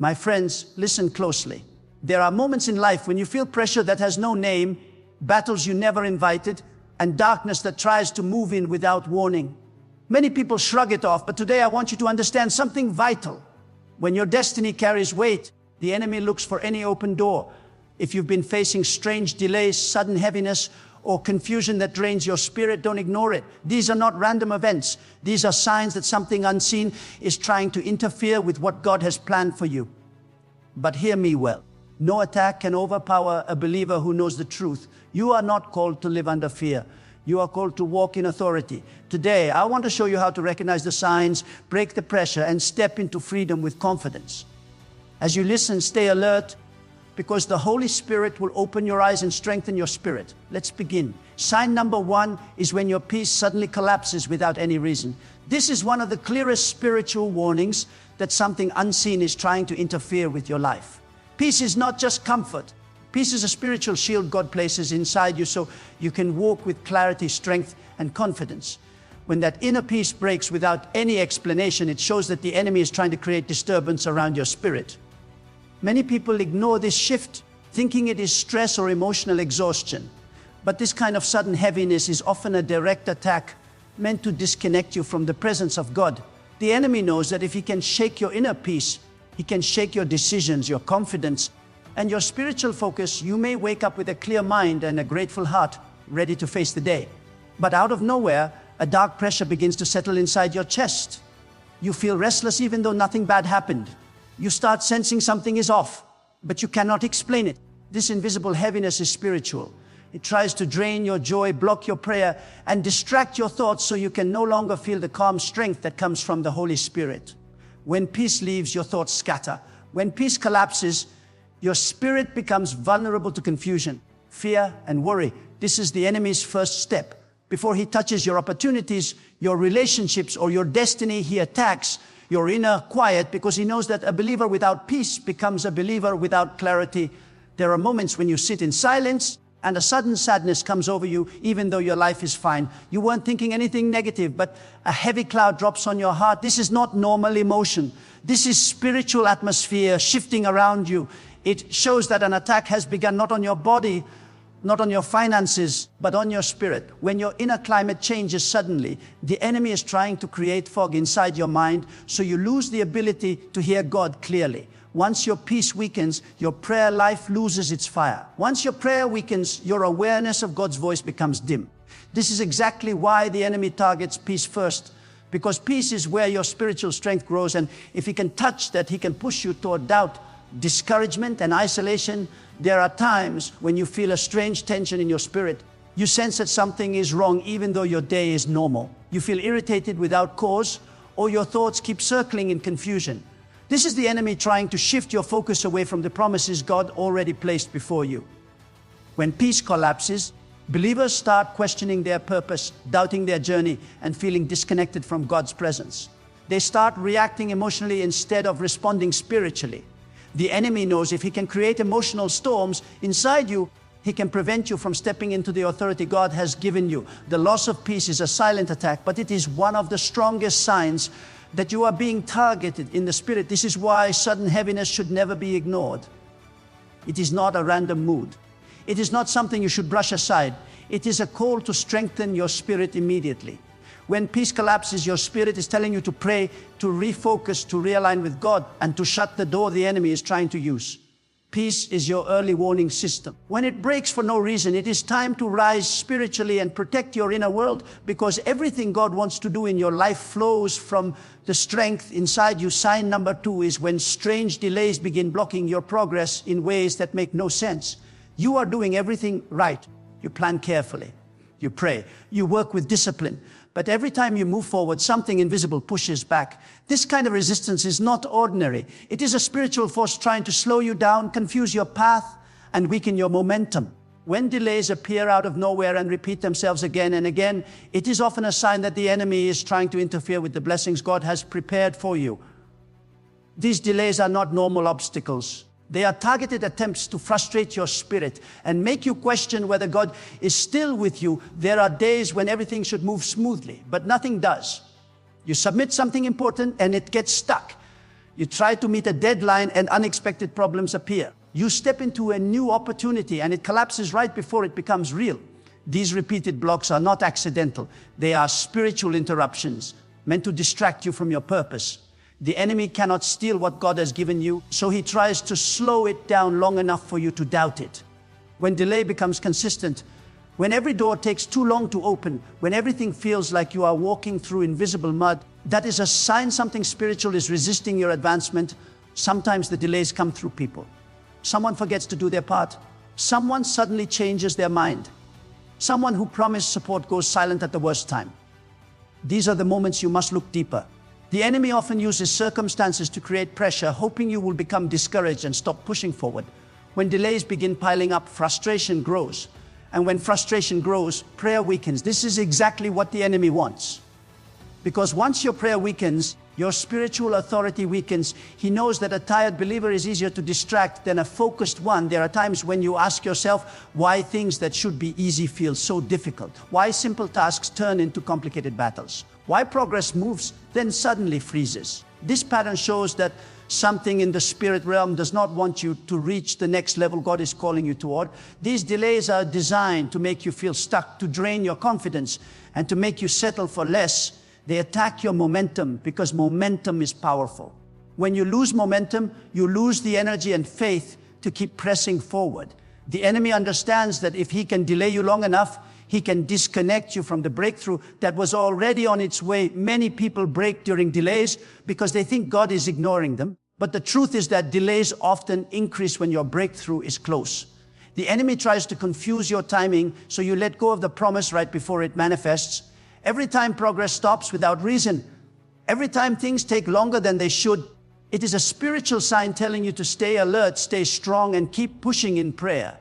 My friends, listen closely. There are moments in life when you feel pressure that has no name, battles you never invited, and darkness that tries to move in without warning. Many people shrug it off, but today I want you to understand something vital. When your destiny carries weight, the enemy looks for any open door. If you've been facing strange delays, sudden heaviness, or confusion that drains your spirit, don't ignore it. These are not random events. These are signs that something unseen is trying to interfere with what God has planned for you. But hear me well. No attack can overpower a believer who knows the truth. You are not called to live under fear. You are called to walk in authority. Today, I want to show you how to recognize the signs, break the pressure, and step into freedom with confidence. As you listen, stay alert, because the Holy Spirit will open your eyes and strengthen your spirit. Let's begin. Sign number 1 is when your peace suddenly collapses without any reason. This is one of the clearest spiritual warnings that something unseen is trying to interfere with your life. Peace is not just comfort. Peace is a spiritual shield God places inside you so you can walk with clarity, strength, and confidence. When that inner peace breaks without any explanation, it shows that the enemy is trying to create disturbance around your spirit. Many people ignore this shift, thinking it is stress or emotional exhaustion. But this kind of sudden heaviness is often a direct attack meant to disconnect you from the presence of God. The enemy knows that if he can shake your inner peace, he can shake your decisions, your confidence, and your spiritual focus. You may wake up with a clear mind and a grateful heart, ready to face the day. But out of nowhere, a dark pressure begins to settle inside your chest. You feel restless even though nothing bad happened. You start sensing something is off, but you cannot explain it. This invisible heaviness is spiritual. It tries to drain your joy, block your prayer, and distract your thoughts so you can no longer feel the calm strength that comes from the Holy Spirit. When peace leaves, your thoughts scatter. When peace collapses, your spirit becomes vulnerable to confusion, fear, and worry. This is the enemy's first step. Before he touches your opportunities, your relationships, or your destiny, he attacks your inner quiet, because he knows that a believer without peace becomes a believer without clarity. There are moments when you sit in silence and a sudden sadness comes over you, even though your life is fine. You weren't thinking anything negative, but a heavy cloud drops on your heart. This is not normal emotion. This is spiritual atmosphere shifting around you. It shows that an attack has begun not on your body, not on your finances, but on your spirit. When your inner climate changes suddenly, the enemy is trying to create fog inside your mind, so you lose the ability to hear God clearly. Once your peace weakens, your prayer life loses its fire. Once your prayer weakens, your awareness of God's voice becomes dim. This is exactly why the enemy targets peace first, because peace is where your spiritual strength grows, and if he can touch that, he can push you toward doubt, discouragement, and isolation. There are times when you feel a strange tension in your spirit. You sense that something is wrong even though your day is normal. You feel irritated without cause, or your thoughts keep circling in confusion. This is the enemy trying to shift your focus away from the promises God already placed before you. When peace collapses, believers start questioning their purpose, doubting their journey, and feeling disconnected from God's presence. They start reacting emotionally instead of responding spiritually. The enemy knows if he can create emotional storms inside you, he can prevent you from stepping into the authority God has given you. The loss of peace is a silent attack, but it is one of the strongest signs that you are being targeted in the spirit. This is why sudden heaviness should never be ignored. It is not a random mood. It is not something you should brush aside. It is a call to strengthen your spirit immediately. When peace collapses, your spirit is telling you to pray, to refocus, to realign with God, and to shut the door the enemy is trying to use. Peace is your early warning system. When it breaks for no reason, it is time to rise spiritually and protect your inner world, because everything God wants to do in your life flows from the strength inside you. Sign number 2 is when strange delays begin blocking your progress in ways that make no sense. You are doing everything right. You plan carefully. You pray. You work with discipline. But every time you move forward, something invisible pushes back. This kind of resistance is not ordinary. It is a spiritual force trying to slow you down, confuse your path, and weaken your momentum. When delays appear out of nowhere and repeat themselves again and again, it is often a sign that the enemy is trying to interfere with the blessings God has prepared for you. These delays are not normal obstacles. They are targeted attempts to frustrate your spirit and make you question whether God is still with you. There are days when everything should move smoothly, but nothing does. You submit something important and it gets stuck. You try to meet a deadline and unexpected problems appear. You step into a new opportunity and it collapses right before it becomes real. These repeated blocks are not accidental. They are spiritual interruptions meant to distract you from your purpose. The enemy cannot steal what God has given you, so he tries to slow it down long enough for you to doubt it. When delay becomes consistent, when every door takes too long to open, when everything feels like you are walking through invisible mud, that is a sign something spiritual is resisting your advancement. Sometimes the delays come through people. Someone forgets to do their part. Someone suddenly changes their mind. Someone who promised support goes silent at the worst time. These are the moments you must look deeper. The enemy often uses circumstances to create pressure, hoping you will become discouraged and stop pushing forward. When delays begin piling up, frustration grows. And when frustration grows, prayer weakens. This is exactly what the enemy wants. Because once your prayer weakens, your spiritual authority weakens. He knows that a tired believer is easier to distract than a focused one. There are times when you ask yourself why things that should be easy feel so difficult. Why simple tasks turn into complicated battles. Why progress moves, then suddenly freezes. This pattern shows that something in the spirit realm does not want you to reach the next level God is calling you toward. These delays are designed to make you feel stuck, to drain your confidence, and to make you settle for less. They attack your momentum because momentum is powerful. When you lose momentum, you lose the energy and faith to keep pressing forward. The enemy understands that if he can delay you long enough, he can disconnect you from the breakthrough that was already on its way. Many people break during delays because they think God is ignoring them. But the truth is that delays often increase when your breakthrough is close. The enemy tries to confuse your timing so you let go of the promise right before it manifests. Every time progress stops without reason, every time things take longer than they should, it is a spiritual sign telling you to stay alert, stay strong, and keep pushing in prayer.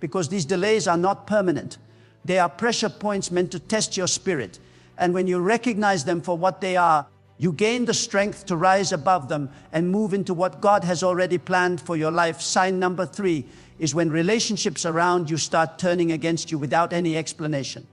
Because these delays are not permanent. They are pressure points meant to test your spirit. And when you recognize them for what they are, you gain the strength to rise above them and move into what God has already planned for your life. Sign number 3 is when relationships around you start turning against you without any explanation.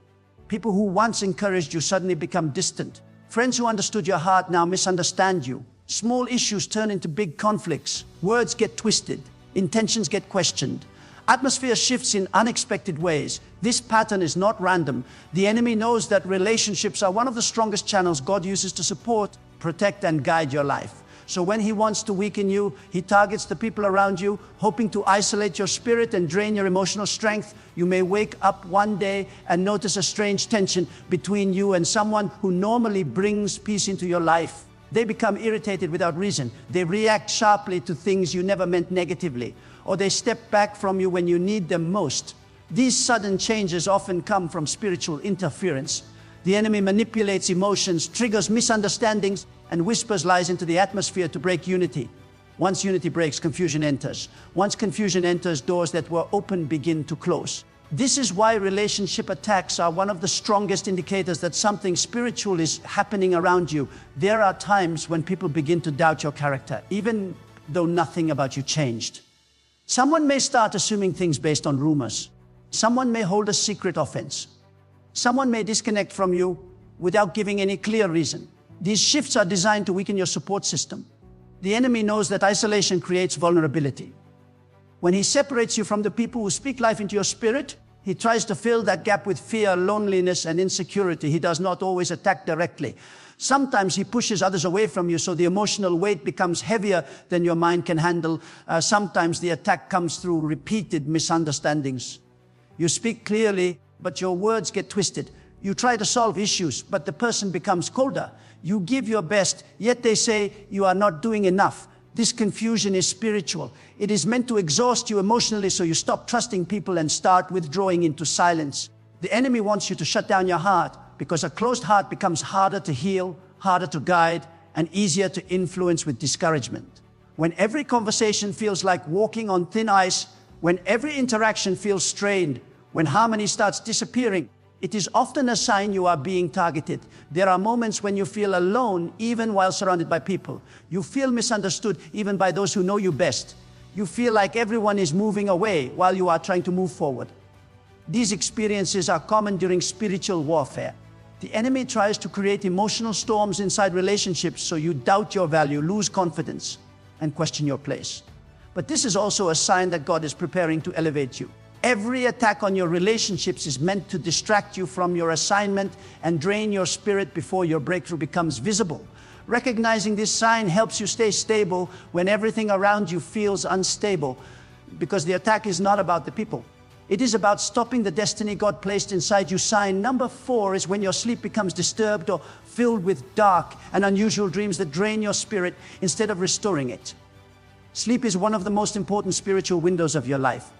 People who once encouraged you suddenly become distant. Friends who understood your heart now misunderstand you. Small issues turn into big conflicts. Words get twisted. Intentions get questioned. Atmosphere shifts in unexpected ways. This pattern is not random. The enemy knows that relationships are one of the strongest channels God uses to support, protect, and guide your life. So when he wants to weaken you, he targets the people around you, hoping to isolate your spirit and drain your emotional strength. You may wake up one day and notice a strange tension between you and someone who normally brings peace into your life. They become irritated without reason. They react sharply to things you never meant negatively, or they step back from you when you need them most. These sudden changes often come from spiritual interference. The enemy manipulates emotions, triggers misunderstandings, and whispers lies into the atmosphere to break unity. Once unity breaks, confusion enters. Once confusion enters, doors that were open begin to close. This is why relationship attacks are one of the strongest indicators that something spiritual is happening around you. There are times when people begin to doubt your character, even though nothing about you changed. Someone may start assuming things based on rumors. Someone may hold a secret offense. Someone may disconnect from you without giving any clear reason. These shifts are designed to weaken your support system. The enemy knows that isolation creates vulnerability. When he separates you from the people who speak life into your spirit, he tries to fill that gap with fear, loneliness, and insecurity. He does not always attack directly. Sometimes he pushes others away from you so the emotional weight becomes heavier than your mind can handle. Sometimes the attack comes through repeated misunderstandings. You speak clearly, but your words get twisted. You try to solve issues, but the person becomes colder. You give your best, yet they say you are not doing enough. This confusion is spiritual. It is meant to exhaust you emotionally so you stop trusting people and start withdrawing into silence. The enemy wants you to shut down your heart because a closed heart becomes harder to heal, harder to guide, and easier to influence with discouragement. When every conversation feels like walking on thin ice, when every interaction feels strained, when harmony starts disappearing, it is often a sign you are being targeted. There are moments when you feel alone, even while surrounded by people. You feel misunderstood, even by those who know you best. You feel like everyone is moving away while you are trying to move forward. These experiences are common during spiritual warfare. The enemy tries to create emotional storms inside relationships so you doubt your value, lose confidence. and question your place. But this is also a sign that God is preparing to elevate you. Every attack on your relationships is meant to distract you from your assignment and drain your spirit before your breakthrough becomes visible. Recognizing this sign helps you stay stable when everything around you feels unstable, because the attack is not about the people. It is about stopping the destiny God placed inside you. Sign number 4 is when your sleep becomes disturbed or filled with dark and unusual dreams that drain your spirit instead of restoring it. Sleep is one of the most important spiritual windows of your life.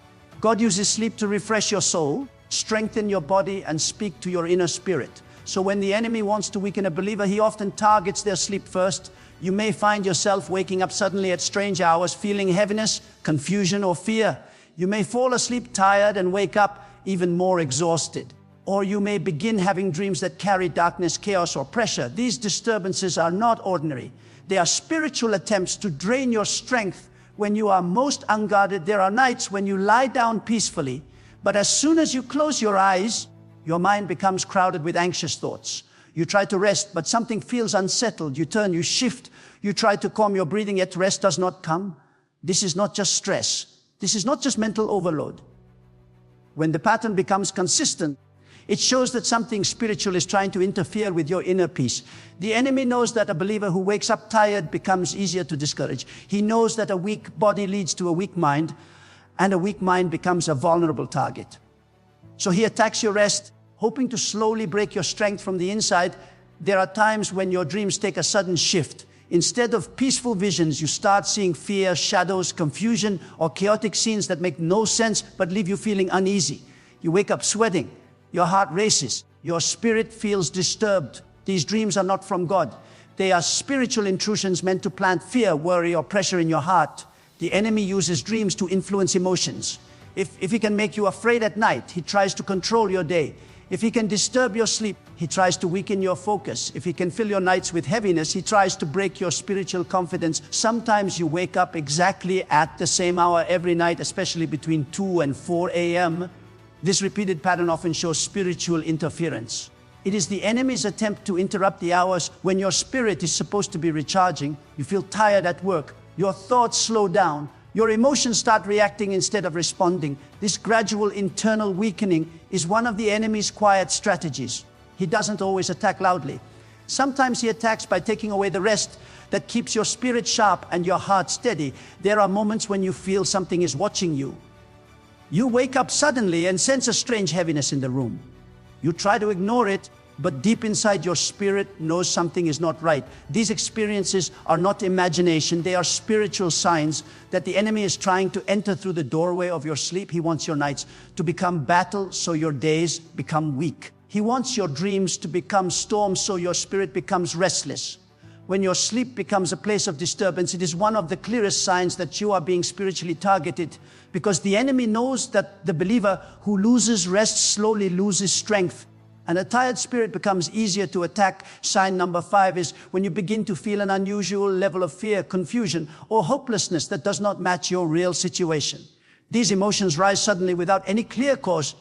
God uses sleep to refresh your soul, strengthen your body, and speak to your inner spirit. So when the enemy wants to weaken a believer, he often targets their sleep first. You may find yourself waking up suddenly at strange hours, feeling heaviness, confusion, or fear. You may fall asleep tired and wake up even more exhausted. Or you may begin having dreams that carry darkness, chaos, or pressure. These disturbances are not ordinary. They are spiritual attempts to drain your strength when you are most unguarded. There are nights when you lie down peacefully, but as soon as you close your eyes, your mind becomes crowded with anxious thoughts. You try to rest, but something feels unsettled. You turn, you shift, you try to calm your breathing, yet rest does not come. This is not just stress. This is not just mental overload. When the pattern becomes consistent, it shows that something spiritual is trying to interfere with your inner peace. The enemy knows that a believer who wakes up tired becomes easier to discourage. He knows that a weak body leads to a weak mind, and a weak mind becomes a vulnerable target. So he attacks your rest, hoping to slowly break your strength from the inside. There are times when your dreams take a sudden shift. Instead of peaceful visions, you start seeing fear, shadows, confusion, or chaotic scenes that make no sense but leave you feeling uneasy. You wake up sweating, your heart races, your spirit feels disturbed. These dreams are not from God. They are spiritual intrusions meant to plant fear, worry, or pressure in your heart. The enemy uses dreams to influence emotions. If he can make you afraid at night, he tries to control your day. If he can disturb your sleep, he tries to weaken your focus. If he can fill your nights with heaviness, he tries to break your spiritual confidence. Sometimes you wake up exactly at the same hour every night, especially between 2 and 4 a.m. This repeated pattern often shows spiritual interference. It is the enemy's attempt to interrupt the hours when your spirit is supposed to be recharging. You feel tired at work. Your thoughts slow down. Your emotions start reacting instead of responding. This gradual internal weakening is one of the enemy's quiet strategies. He doesn't always attack loudly. Sometimes he attacks by taking away the rest that keeps your spirit sharp and your heart steady. There are moments when you feel something is watching you. You wake up suddenly and sense a strange heaviness in the room. You try to ignore it, but deep inside your spirit knows something is not right. These experiences are not imagination. They are spiritual signs that the enemy is trying to enter through the doorway of your sleep. He wants your nights to become battle so your days become weak. He wants your dreams to become storms so your spirit becomes restless. When your sleep becomes a place of disturbance, it is one of the clearest signs that you are being spiritually targeted, because the enemy knows that the believer who loses rest slowly loses strength. And a tired spirit becomes easier to attack. Sign number 5 is when you begin to feel an unusual level of fear, confusion, or hopelessness that does not match your real situation. These emotions rise suddenly without any clear cause,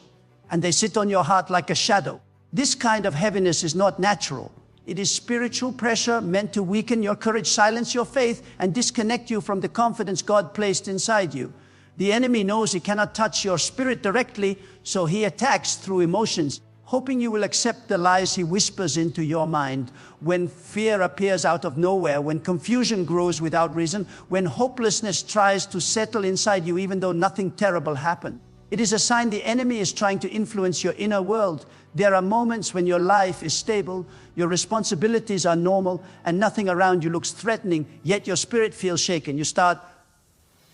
and they sit on your heart like a shadow. This kind of heaviness is not natural. It is spiritual pressure meant to weaken your courage, silence your faith, and disconnect you from the confidence God placed inside you. The enemy knows he cannot touch your spirit directly, so he attacks through emotions, hoping you will accept the lies he whispers into your mind. When fear appears out of nowhere, when confusion grows without reason, when hopelessness tries to settle inside you even though nothing terrible happened, it is a sign the enemy is trying to influence your inner world. There are moments when your life is stable, your responsibilities are normal, and nothing around you looks threatening, yet your spirit feels shaken. You start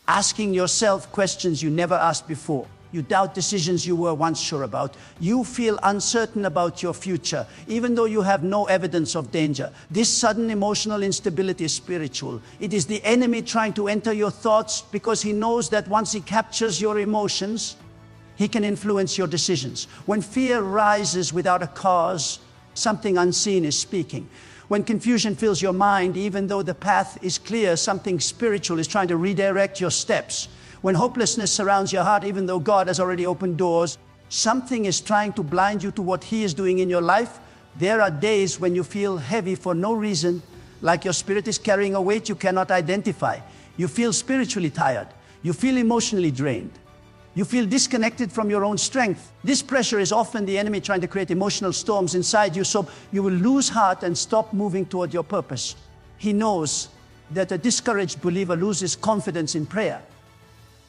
asking yourself questions you never asked before. You doubt decisions you were once sure about. You feel uncertain about your future, even though you have no evidence of danger. This sudden emotional instability is spiritual. It is the enemy trying to enter your thoughts, because he knows that once he captures your emotions, he can influence your decisions. When fear rises without a cause, something unseen is speaking. When confusion fills your mind, even though the path is clear, something spiritual is trying to redirect your steps. When hopelessness surrounds your heart, even though God has already opened doors, something is trying to blind you to what He is doing in your life. There are days when you feel heavy for no reason, like your spirit is carrying a weight you cannot identify. You feel spiritually tired. You feel emotionally drained. You feel disconnected from your own strength. This pressure is often the enemy trying to create emotional storms inside you so you will lose heart and stop moving toward your purpose. He knows that a discouraged believer loses confidence in prayer.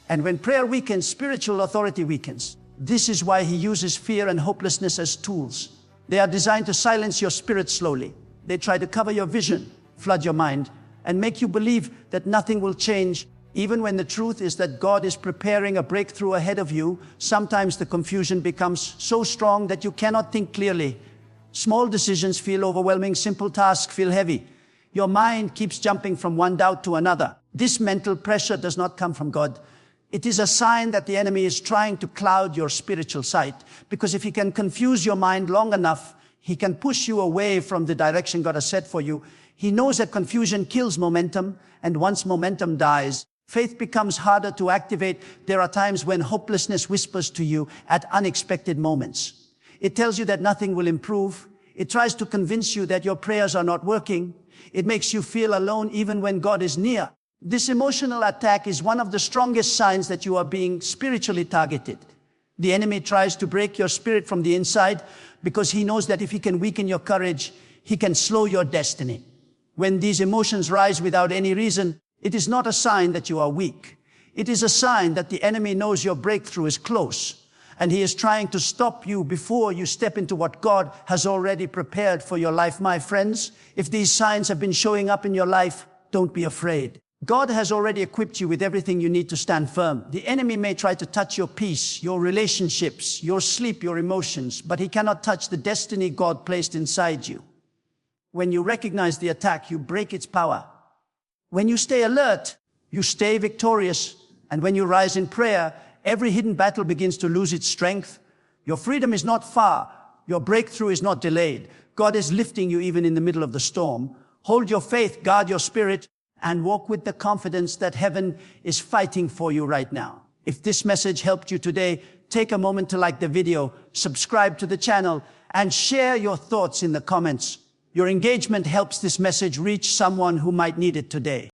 And when prayer weakens, spiritual authority weakens. This is why he uses fear and hopelessness as tools. They are designed to silence your spirit slowly. They try to cover your vision, flood your mind, and make you believe that nothing will change, even when the truth is that God is preparing a breakthrough ahead of you. Sometimes the confusion becomes so strong that you cannot think clearly. Small decisions feel overwhelming, simple tasks feel heavy. Your mind keeps jumping from one doubt to another. This mental pressure does not come from God. It is a sign that the enemy is trying to cloud your spiritual sight, because if he can confuse your mind long enough, he can push you away from the direction God has set for you. He knows that confusion kills momentum, and once momentum dies, faith becomes harder to activate. There are times when hopelessness whispers to you at unexpected moments. It tells you that nothing will improve. It tries to convince you that your prayers are not working. It makes you feel alone even when God is near. This emotional attack is one of the strongest signs that you are being spiritually targeted. The enemy tries to break your spirit from the inside because he knows that if he can weaken your courage, he can slow your destiny. When these emotions rise without any reason, it is not a sign that you are weak. It is a sign that the enemy knows your breakthrough is close, and he is trying to stop you before you step into what God has already prepared for your life. My friends, if these signs have been showing up in your life, don't be afraid. God has already equipped you with everything you need to stand firm. The enemy may try to touch your peace, your relationships, your sleep, your emotions, but he cannot touch the destiny God placed inside you. When you recognize the attack, you break its power. When you stay alert, you stay victorious. And when you rise in prayer, every hidden battle begins to lose its strength. Your freedom is not far. Your breakthrough is not delayed. God is lifting you even in the middle of the storm. Hold your faith, guard your spirit, and walk with the confidence that heaven is fighting for you right now. If this message helped you today, take a moment to like the video, subscribe to the channel, and share your thoughts in the comments. Your engagement helps this message reach someone who might need it today.